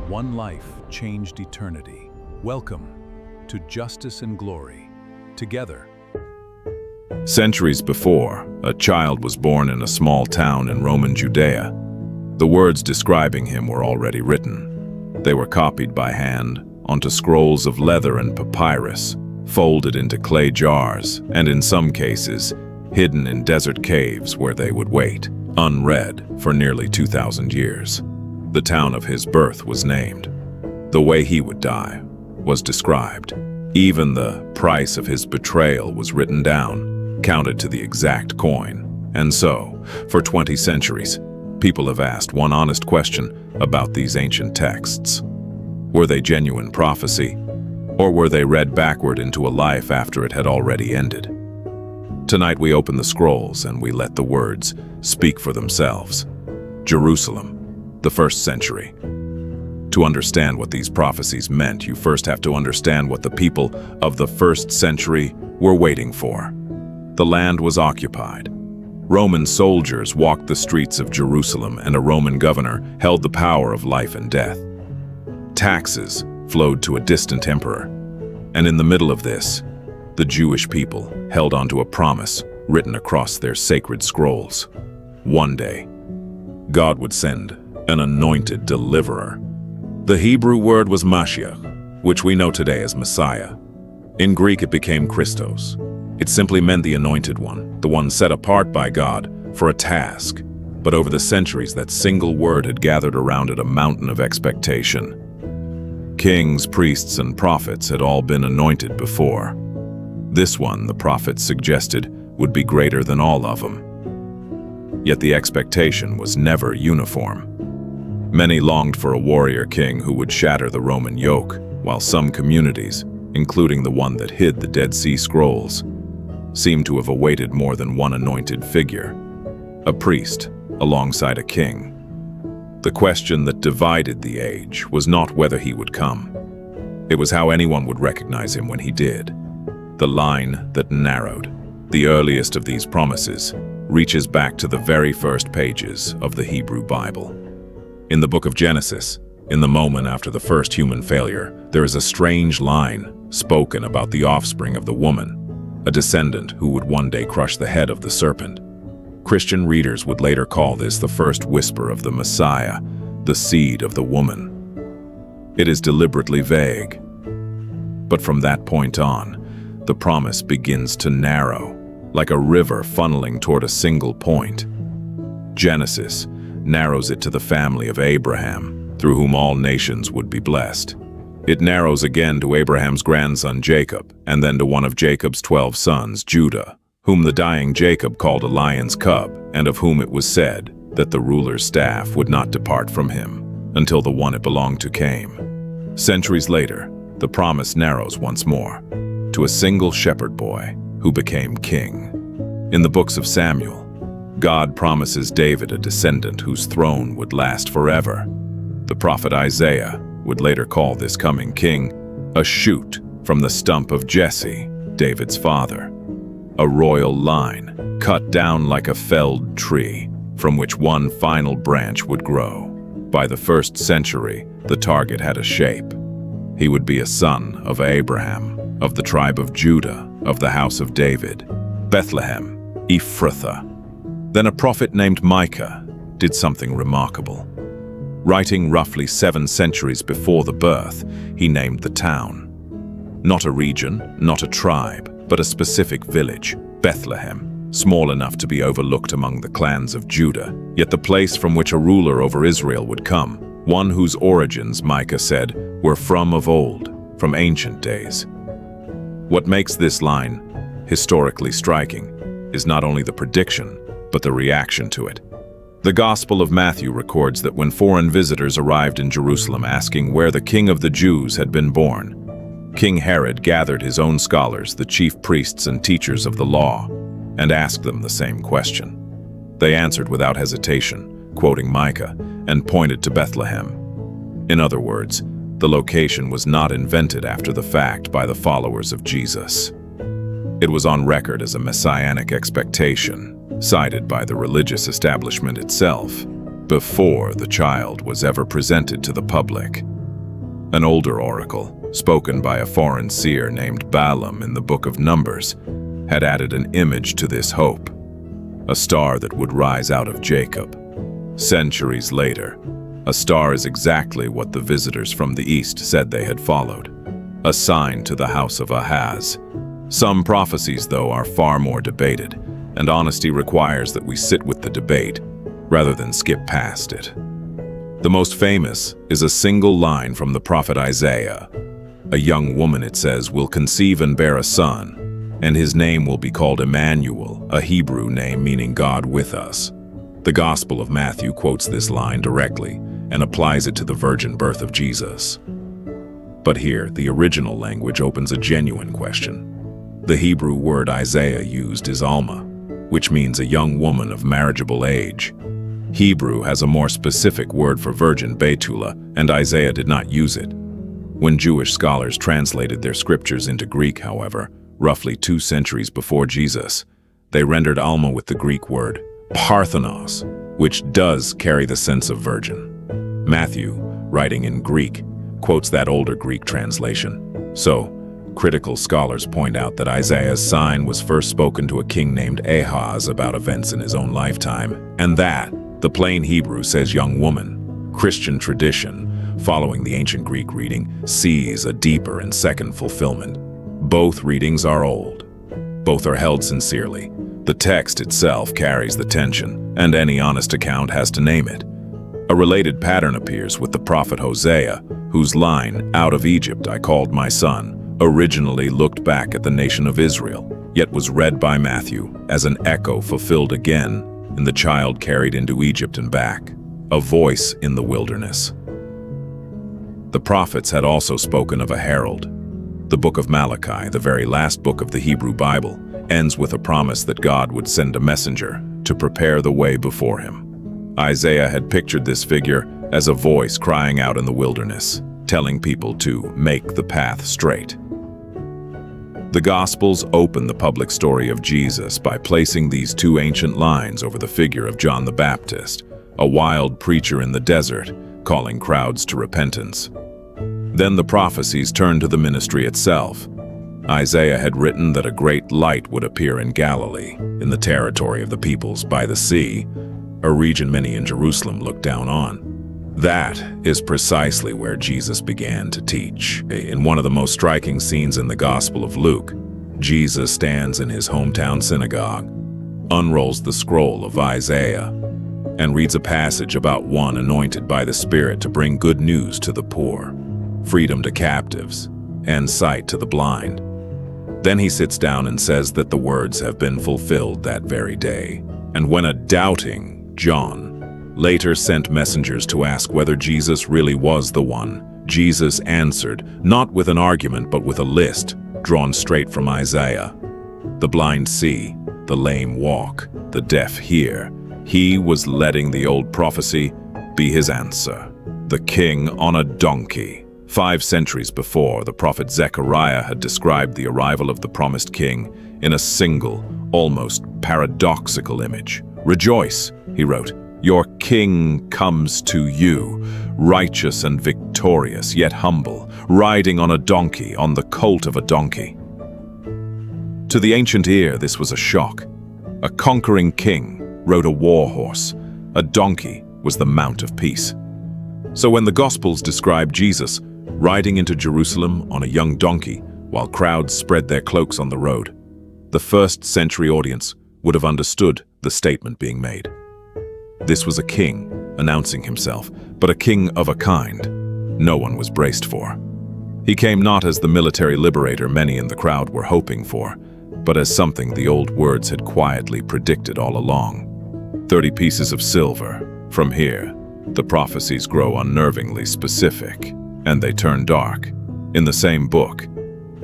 One life changed eternity. Welcome to Justice and Glory. Together. Centuries before, a child was born in a small town in Roman Judea. The words describing him were already written. They were copied by hand onto scrolls of leather and papyrus, folded into clay jars, and in some cases, hidden in desert caves where they would wait, unread, for nearly 2,000 years. The town of his birth was named. The way he would die was described. Even the price of his betrayal was written down, counted to the exact coin. And so, for 20 centuries, people have asked one honest question about these ancient texts. Were they genuine prophecy, or were they read backward into a life after it had already ended? Tonight we open the scrolls and we let the words speak for themselves. Jerusalem, the first century. To understand what these prophecies meant, you first have to understand what the people of the first century were waiting for. The land was occupied. Roman soldiers walked the streets of Jerusalem, and a Roman governor held the power of life and death. Taxes flowed to a distant emperor, and in the middle of this, the Jewish people held onto a promise written across their sacred scrolls. One day, God would send an anointed deliverer. The Hebrew word was Mashiach, which we know today as Messiah. In Greek, it became Christos. It simply meant the Anointed One, the one set apart by God for a task. But over the centuries, that single word had gathered around it a mountain of expectation. Kings, priests, and prophets had all been anointed before. This one, the prophets suggested, would be greater than all of them. Yet the expectation was never uniform. Many longed for a warrior king who would shatter the Roman yoke, while some communities, including the one that hid the Dead Sea Scrolls, seemed to have awaited more than one anointed figure, a priest alongside a king. The question that divided the age was not whether he would come. It was how anyone would recognize him when he did. The line that narrowed. The earliest of these promises reaches back to the very first pages of the Hebrew Bible. In the book of Genesis, in the moment after the first human failure, there is a strange line spoken about the offspring of the woman, a descendant who would one day crush the head of the serpent. Christian readers would later call this the first whisper of the Messiah, the seed of the woman. It is deliberately vague. But from that point on, the promise begins to narrow, like a river funneling toward a single point. Genesis narrows it to the family of Abraham, through whom all nations would be blessed. It narrows again to Abraham's grandson Jacob, and then to one of Jacob's 12 sons, Judah, whom the dying Jacob called a lion's cub, and of whom it was said that the ruler's staff would not depart from him until the one it belonged to came. Centuries later, the promise narrows once more, to a single shepherd boy who became king. In the books of Samuel, God promises David a descendant whose throne would last forever. The prophet Isaiah would later call this coming king a shoot from the stump of Jesse, David's father, a royal line cut down like a felled tree from which one final branch would grow. By the first century, the target had a shape. He would be a son of Abraham, of the tribe of Judah, of the house of David, Bethlehem, Ephrathah. Then a prophet named Micah did something remarkable. Writing roughly 7 centuries before the birth, he named the town. Not a region, not a tribe, but a specific village, Bethlehem, small enough to be overlooked among the clans of Judah, yet the place from which a ruler over Israel would come, one whose origins, Micah said, were from of old, from ancient days. What makes this line historically striking is not only the prediction, but the reaction to it. The Gospel of Matthew records that when foreign visitors arrived in Jerusalem asking where the King of the Jews had been born, King Herod gathered his own scholars, the chief priests and teachers of the law, and asked them the same question. They answered without hesitation, quoting Micah, and pointed to Bethlehem. In other words, the location was not invented after the fact by the followers of Jesus. It was on record as a messianic expectation, cited by the religious establishment itself, before the child was ever presented to the public. An older oracle, spoken by a foreign seer named Balaam in the book of Numbers, had added an image to this hope, a star that would rise out of Jacob. Centuries later, a star is exactly what the visitors from the east said they had followed, a sign to the house of Ahaz. Some prophecies, though, are far more debated, and honesty requires that we sit with the debate rather than skip past it. The most famous is a single line from the prophet Isaiah. A young woman, it says, will conceive and bear a son, and his name will be called Emmanuel, a Hebrew name meaning God with us. The Gospel of Matthew quotes this line directly and applies it to the virgin birth of Jesus. But here, the original language opens a genuine question. The Hebrew word Isaiah used is Alma, which means a young woman of marriageable age. Hebrew has a more specific word for virgin, Betula, and Isaiah did not use it. When Jewish scholars translated their scriptures into Greek, however, roughly 2 centuries before Jesus, they rendered Alma with the Greek word Parthenos, which does carry the sense of virgin. Matthew, writing in Greek, quotes that older Greek translation. So, critical scholars point out that Isaiah's sign was first spoken to a king named Ahaz about events in his own lifetime, and that, the plain Hebrew says young woman. Christian tradition, following the ancient Greek reading, sees a deeper and second fulfillment. Both readings are old. Both are held sincerely. The text itself carries the tension, and any honest account has to name it. A related pattern appears with the prophet Hosea, whose line, "Out of Egypt I called my son," originally looked back at the nation of Israel, yet was read by Matthew as an echo fulfilled again in the child carried into Egypt and back, a voice in the wilderness. The prophets had also spoken of a herald. The book of Malachi, the very last book of the Hebrew Bible, ends with a promise that God would send a messenger to prepare the way before him. Isaiah had pictured this figure as a voice crying out in the wilderness, telling people to make the path straight. The Gospels open the public story of Jesus by placing these 2 ancient lines over the figure of John the Baptist, a wild preacher in the desert, calling crowds to repentance. Then the prophecies turn to the ministry itself. Isaiah had written that a great light would appear in Galilee, in the territory of the peoples by the sea, a region many in Jerusalem looked down on. That is precisely where Jesus began to teach. In one of the most striking scenes in the Gospel of Luke, Jesus stands in his hometown synagogue, unrolls the scroll of Isaiah, and reads a passage about one anointed by the Spirit to bring good news to the poor, freedom to captives, and sight to the blind. Then he sits down and says that the words have been fulfilled that very day. And when a doubting John later sent messengers to ask whether Jesus really was the one, Jesus answered, not with an argument but with a list drawn straight from Isaiah. The blind see, the lame walk, the deaf hear. He was letting the old prophecy be his answer. The king on a donkey. 5 centuries before, the prophet Zechariah had described the arrival of the promised king in a single, almost paradoxical image. "Rejoice," he wrote, "your king comes to you, righteous and victorious, yet humble, riding on a donkey, on the colt of a donkey." To the ancient ear, this was a shock. A conquering king rode a war horse. A donkey was the mount of peace. So when the Gospels describe Jesus riding into Jerusalem on a young donkey while crowds spread their cloaks on the road, the 1st century audience would have understood the statement being made. This was a king announcing himself, but a king of a kind no one was braced for. He came not as the military liberator many in the crowd were hoping for, but as something the old words had quietly predicted all along. 30 pieces of silver. From here, the prophecies grow unnervingly specific, and they turn dark. In the same book,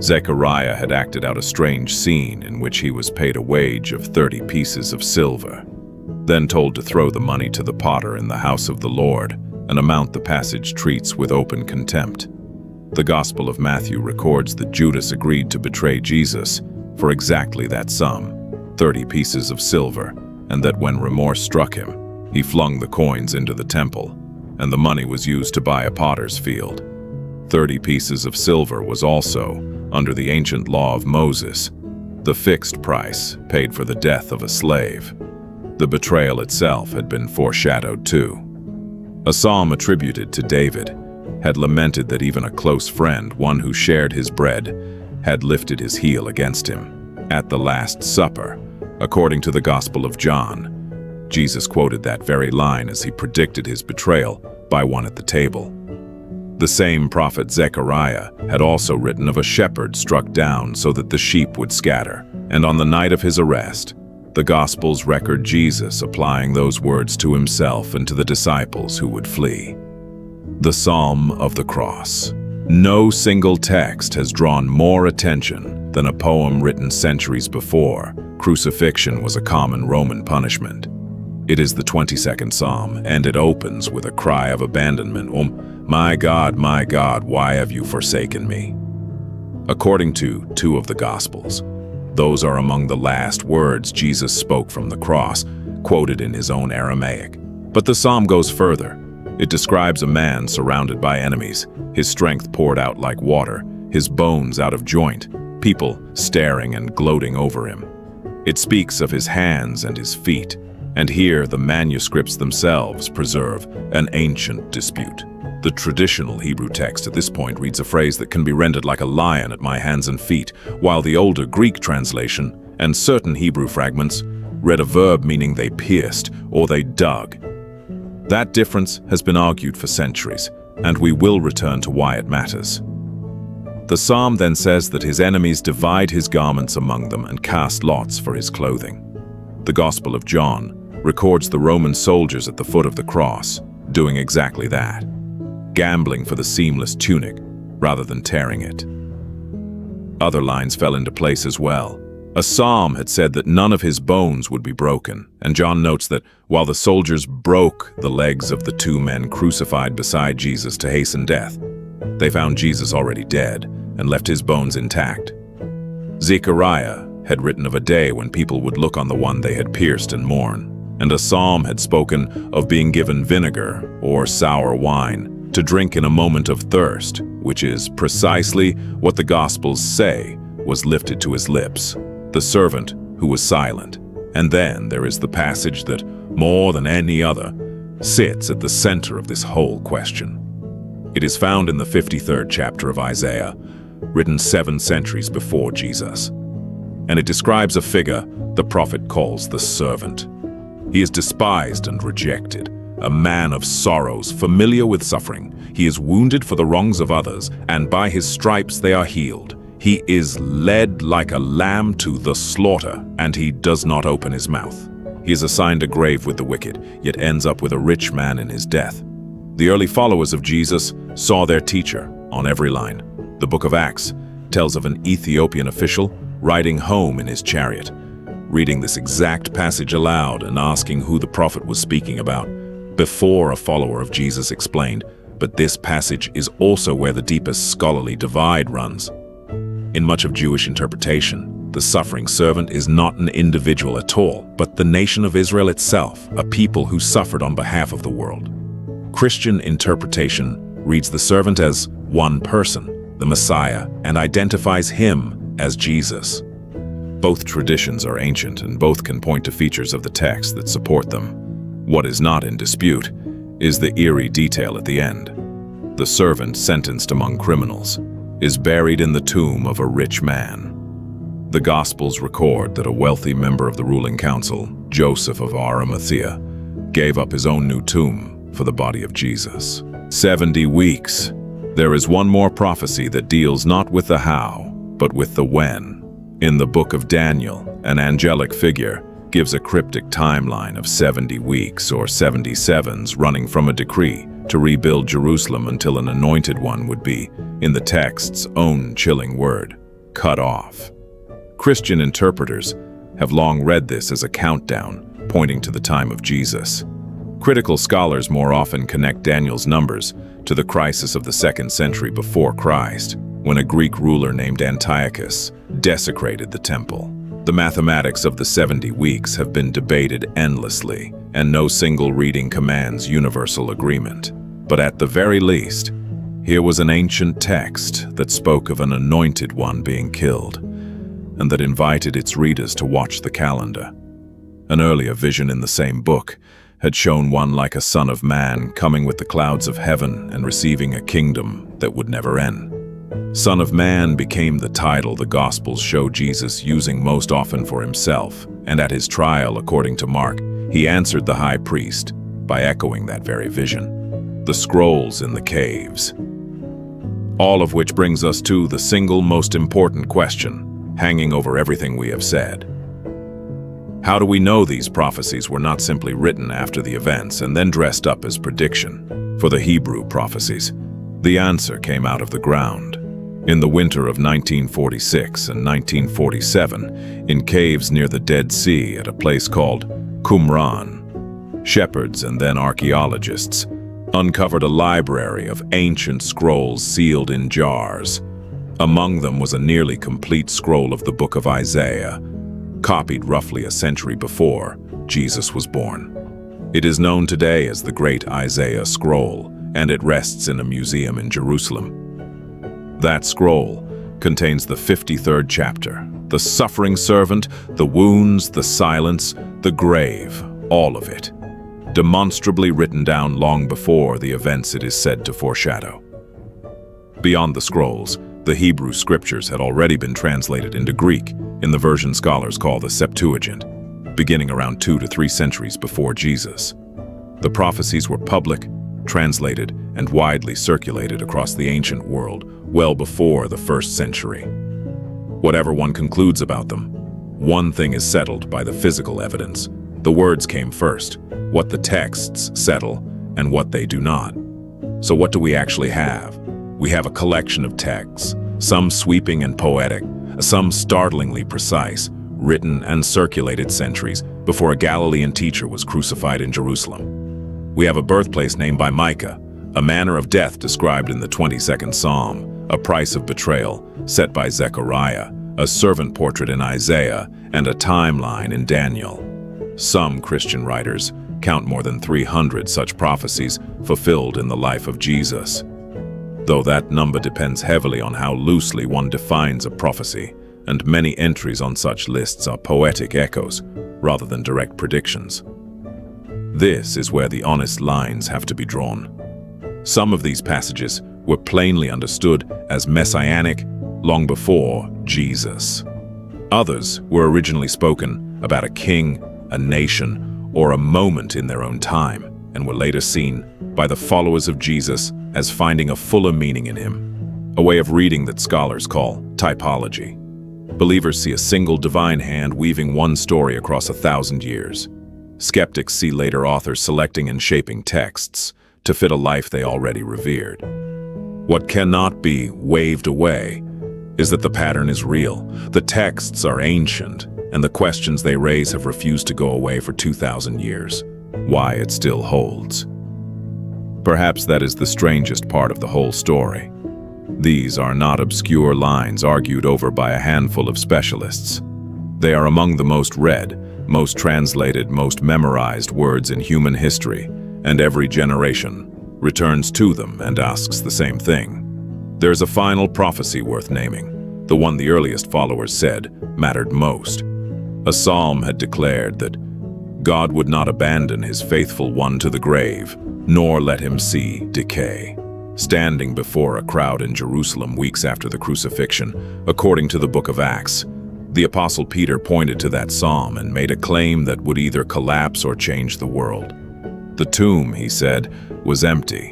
Zechariah had acted out a strange scene in which he was paid a wage of 30 pieces of silver, then told to throw the money to the potter in the house of the Lord, an amount the passage treats with open contempt. The Gospel of Matthew records that Judas agreed to betray Jesus for exactly that sum, 30 pieces of silver, and that when remorse struck him, he flung the coins into the temple, and the money was used to buy a potter's field. 30 pieces of silver was also, under the ancient law of Moses, the fixed price paid for the death of a slave. The betrayal itself had been foreshadowed too. A psalm attributed to David had lamented that even a close friend, one who shared his bread, had lifted his heel against him. At the Last Supper, according to the Gospel of John, Jesus quoted that very line as he predicted his betrayal by one at the table. The same prophet Zechariah had also written of a shepherd struck down so that the sheep would scatter, and on the night of his arrest, the Gospels record Jesus applying those words to himself and to the disciples who would flee. The Psalm of the Cross. No single text has drawn more attention than a poem written centuries before. Crucifixion was a common Roman punishment. It is the 22nd Psalm, and it opens with a cry of abandonment. My God, why have you forsaken me?" According to two of the Gospels, those are among the last words Jesus spoke from the cross, quoted in his own Aramaic. But the psalm goes further. It describes a man surrounded by enemies, his strength poured out like water, his bones out of joint, people staring and gloating over him. It speaks of his hands and his feet, and here the manuscripts themselves preserve an ancient dispute. The traditional Hebrew text at this point reads a phrase that can be rendered like a lion at my hands and feet, while the older Greek translation and certain Hebrew fragments read a verb meaning they pierced or they dug. That difference has been argued for centuries, and we will return to why it matters. The psalm then says that his enemies divide his garments among them and cast lots for his clothing. The Gospel of John records the Roman soldiers at the foot of the cross doing exactly that, gambling for the seamless tunic rather than tearing it. Other lines fell into place as well. A psalm had said that none of his bones would be broken, and John notes that while the soldiers broke the legs of the two men crucified beside Jesus to hasten death, they found Jesus already dead and left his bones intact. Zechariah had written of a day when people would look on the one they had pierced and mourn, and a psalm had spoken of being given vinegar or sour wine to drink in a moment of thirst, which is precisely what the Gospels say was lifted to his lips, the servant who was silent. And then there is the passage that, more than any other, sits at the center of this whole question. It is found in the 53rd chapter of Isaiah, written 7 centuries before Jesus. And it describes a figure the prophet calls the servant. He is despised and rejected, a man of sorrows, familiar with suffering. He is wounded for the wrongs of others, and by his stripes they are healed. He is led like a lamb to the slaughter, and he does not open his mouth. He is assigned a grave with the wicked, yet ends up with a rich man in his death. The early followers of Jesus saw their teacher on every line. The book of Acts tells of an Ethiopian official riding home in his chariot, reading this exact passage aloud and asking who the prophet was speaking about, before a follower of Jesus explained, but this passage is also where the deepest scholarly divide runs. In much of Jewish interpretation, the suffering servant is not an individual at all, but the nation of Israel itself, a people who suffered on behalf of the world. Christian interpretation reads the servant as one person, the Messiah, and identifies him as Jesus. Both traditions are ancient, and both can point to features of the text that support them. What is not in dispute is the eerie detail at the end. The servant sentenced among criminals is buried in the tomb of a rich man. The Gospels record that a wealthy member of the ruling council, Joseph of Arimathea, gave up his own new tomb for the body of Jesus. 70 weeks. There is one more prophecy that deals not with the how, but with the when. In the book of Daniel, an angelic figure gives a cryptic timeline of 70 weeks or 77s running from a decree to rebuild Jerusalem until an anointed one would be, in the text's own chilling word, cut off. Christian interpreters have long read this as a countdown pointing to the time of Jesus. Critical scholars more often connect Daniel's numbers to the crisis of the 2nd century before Christ, when a Greek ruler named Antiochus desecrated the temple. The mathematics of the 70 weeks have been debated endlessly, and no single reading commands universal agreement. But at the very least, Here was an ancient text that spoke of an anointed one being killed, and that invited its readers to watch the calendar. An earlier vision in the same book had shown one like a son of man coming with the clouds of heaven and receiving a kingdom that would never end. Son of Man became the title the Gospels show Jesus using most often for himself, and at his trial, according to Mark, he answered the high priest by echoing that very vision. The scrolls in the caves. All of which brings us to the single most important question, hanging over everything we have said. How do we know these prophecies were not simply written after the events and then dressed up as prediction? For the Hebrew prophecies, the answer came out of the ground. In the winter of 1946 and 1947, in caves near the Dead Sea at a place called Qumran, shepherds and then archaeologists uncovered a library of ancient scrolls sealed in jars. Among them was a nearly complete scroll of the book of Isaiah, copied roughly a century before Jesus was born. It is known today as the Great Isaiah Scroll, and it rests in a museum in Jerusalem. That scroll contains the 53rd chapter, the suffering servant, the wounds, the silence, the grave, all of it, demonstrably written down long before the events it is said to foreshadow. Beyond the scrolls, the Hebrew scriptures had already been translated into Greek in the version scholars call the Septuagint, beginning around 2 to 3 centuries before Jesus. The prophecies were public, translated, and widely circulated across the ancient world well before the 1st century. Whatever one concludes about them, one thing is settled by the physical evidence. The words came first, what the texts settle, and what they do not. So what do we actually have? We have a collection of texts, some sweeping and poetic, some startlingly precise, written and circulated centuries before a Galilean teacher was crucified in Jerusalem. We have a birthplace named by Micah, a manner of death described in the 22nd Psalm, a price of betrayal set by Zechariah, a servant portrait in Isaiah, and a timeline in Daniel. Some Christian writers count more than 300 such prophecies fulfilled in the life of Jesus, though that number depends heavily on how loosely one defines a prophecy, and many entries on such lists are poetic echoes rather than direct predictions. This is where the honest lines have to be drawn. Some of these passages were plainly understood as messianic long before Jesus. Others were originally spoken about a king, a nation, or a moment in their own time, and were later seen by the followers of Jesus as finding a fuller meaning in him, a way of reading that scholars call typology. Believers see a single divine hand weaving one story across 1,000 years. Skeptics see later authors selecting and shaping texts to fit a life they already revered. What cannot be waved away is that the pattern is real. The texts are ancient, and the questions they raise have refused to go away for 2,000 years. Why it still holds. Perhaps that is the strangest part of the whole story. These are not obscure lines argued over by a handful of specialists. They are among the most read, most translated, most memorized words in human history, and every generation returns to them and asks the same thing. There's a final prophecy worth naming, the one the earliest followers said mattered most. A psalm had declared that God would not abandon his faithful one to the grave, nor let him see decay. Standing before a crowd in Jerusalem weeks after the crucifixion, according to the book of Acts, the Apostle Peter pointed to that psalm and made a claim that would either collapse or change the world. The tomb, he said, was empty.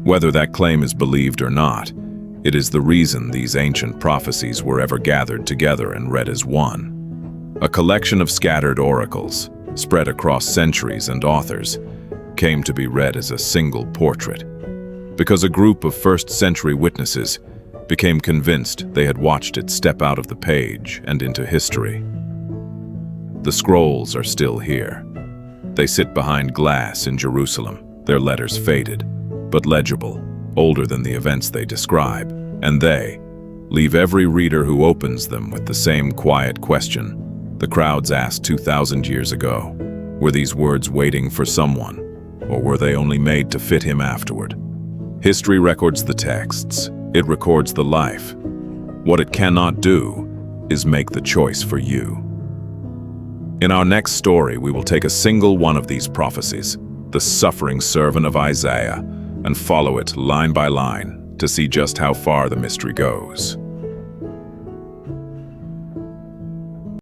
Whether that claim is believed or not, it is the reason these ancient prophecies were ever gathered together and read as one. A collection of scattered oracles, spread across centuries and authors, came to be read as a single portrait, because a group of first-century witnesses became convinced they had watched it step out of the page and into history. The scrolls are still here. They sit behind glass in Jerusalem, their letters faded, but legible, older than the events they describe, and they leave every reader who opens them with the same quiet question the crowds asked 2,000 years ago. Were these words waiting for someone, or were they only made to fit him afterward? History records the texts. It records the life. What it cannot do is make the choice for you. In our next story, we will take a single one of these prophecies, the suffering servant of Isaiah, and follow it line by line to see just how far the mystery goes.